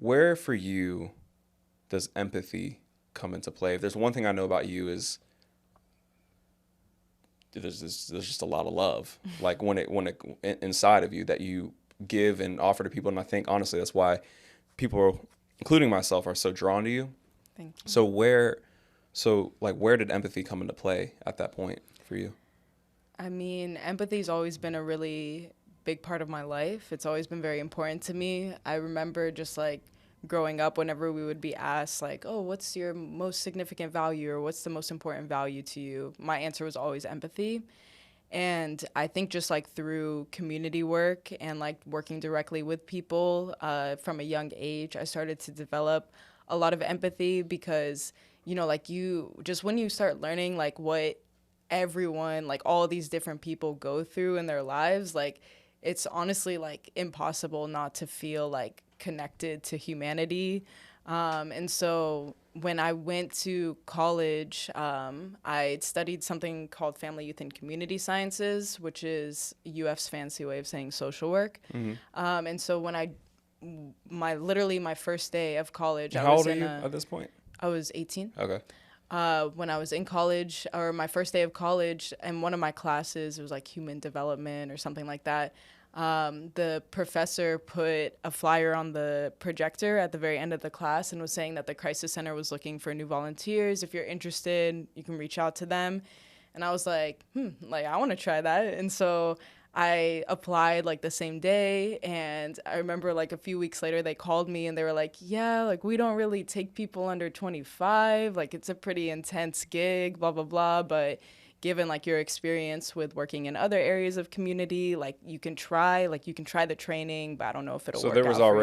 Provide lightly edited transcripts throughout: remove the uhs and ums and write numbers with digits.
where for you does empathy come into play? If there's one thing I know about you is there's just a lot of love, like when it inside of you that you give and offer to people. And I think honestly, that's why people, including myself, are so drawn to you. Thank you. Where did empathy come into play at that point for you? I mean, empathy's always been a really big part of my life. It's always been very important to me. I remember just like growing up, whenever we would be asked like, oh, what's your most significant value, or what's the most important value to you? My answer was always empathy. And I think just like through community work and like working directly with people from a young age, I started to develop a lot of empathy because, like when you start learning like what everyone, like all these different people go through in their lives, like it's honestly like impossible not to feel like connected to humanity. And so when I went to college, I studied something called Family, Youth, and Community Sciences, which is UF's fancy way of saying social work. Mm-hmm. And so when my first day of college, How old are you at this point? I was 18. Okay. When I was in college, or my first day of college, and one of my classes, it was like human development or something like that. The professor put a flyer on the projector at the very end of the class and was saying that the crisis center was looking for new volunteers. If you're interested, you can reach out to them. And I was like, I want to try that. And so I applied like the same day, and I remember like a few weeks later they called me and they were like, yeah, like we don't really take people under 25, like it's a pretty intense gig, blah, blah, blah, but given like your experience with working in other areas of community, like you can try the training, but I don't know if it'll work out for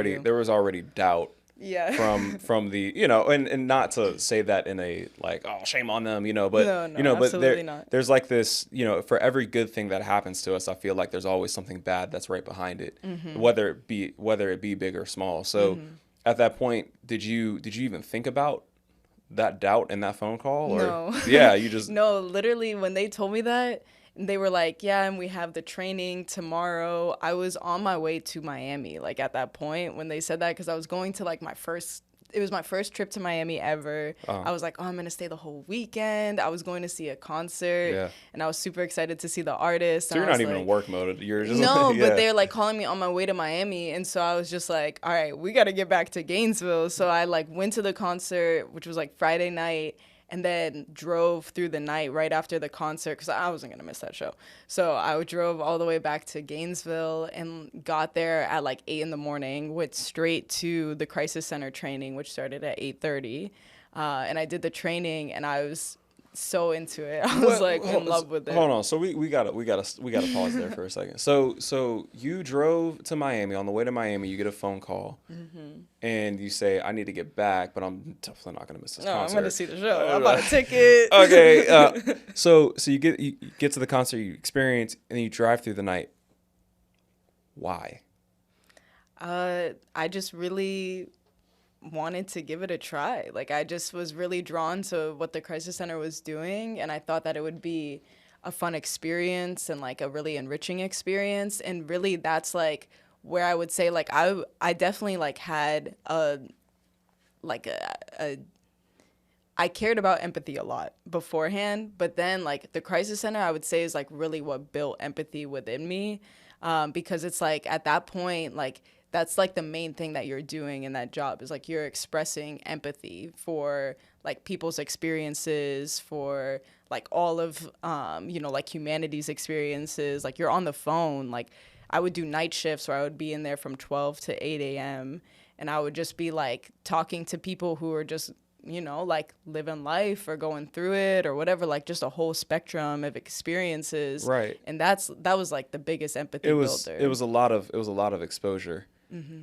you. There was already doubt. Yeah. from the, and not to say that in a like, oh, shame on them, but No, but absolutely not. there's like this, for every good thing that happens to us, I feel like there's always something bad that's right behind it, Mm-hmm. whether it be big or small. So at that point, did you even think about that doubt in that phone call? Or No. Yeah, you just No, literally when they told me that, they were like, yeah, and we have the training tomorrow. I was on my way to Miami, like at that point when they said that, because I was going to like it was my first trip to Miami ever. Uh-huh. I was like, oh, I'm going to stay the whole weekend. I was going to see a concert, and I was super excited to see the artist. So you're not even in work mode. You're just no, but they're like calling me on my way to Miami, and so I was just like, all right, we got to get back to Gainesville. So I like went to the concert, which was like Friday night, and then drove through the night right after the concert because I wasn't going to miss that show. So I drove all the way back to Gainesville and got there at like 8 in the morning, went straight to the crisis center training, which started at 8:30. And I did the training, and I was so into it. I was in love with it. Hold on. So we gotta pause there for a second. So you drove to Miami. On the way to Miami, you get a phone call, and you say, "I need to get back, but I'm definitely not gonna miss this concert. I'm gonna see the show. I bought a ticket." Okay. So you get to the concert, you experience, and then you drive through the night. Why? I just really wanted to give it a try. Like I just was really drawn to what the crisis center was doing, and I thought that it would be a fun experience and like a really enriching experience. And really that's like where I would say like I definitely like had I cared about empathy a lot beforehand, but then like the crisis center I would say is like really what built empathy within me, because it's like at that point like that's like the main thing that you're doing in that job is like you're expressing empathy for like people's experiences, for like all of like humanity's experiences. Like you're on the phone. Like I would do night shifts where I would be in there from 12 to 8 a.m. and I would just be like talking to people who are just like living life or going through it or whatever, like just a whole spectrum of experiences. Right. And that was like the biggest empathy builder. It was a lot of exposure. Mm-hmm.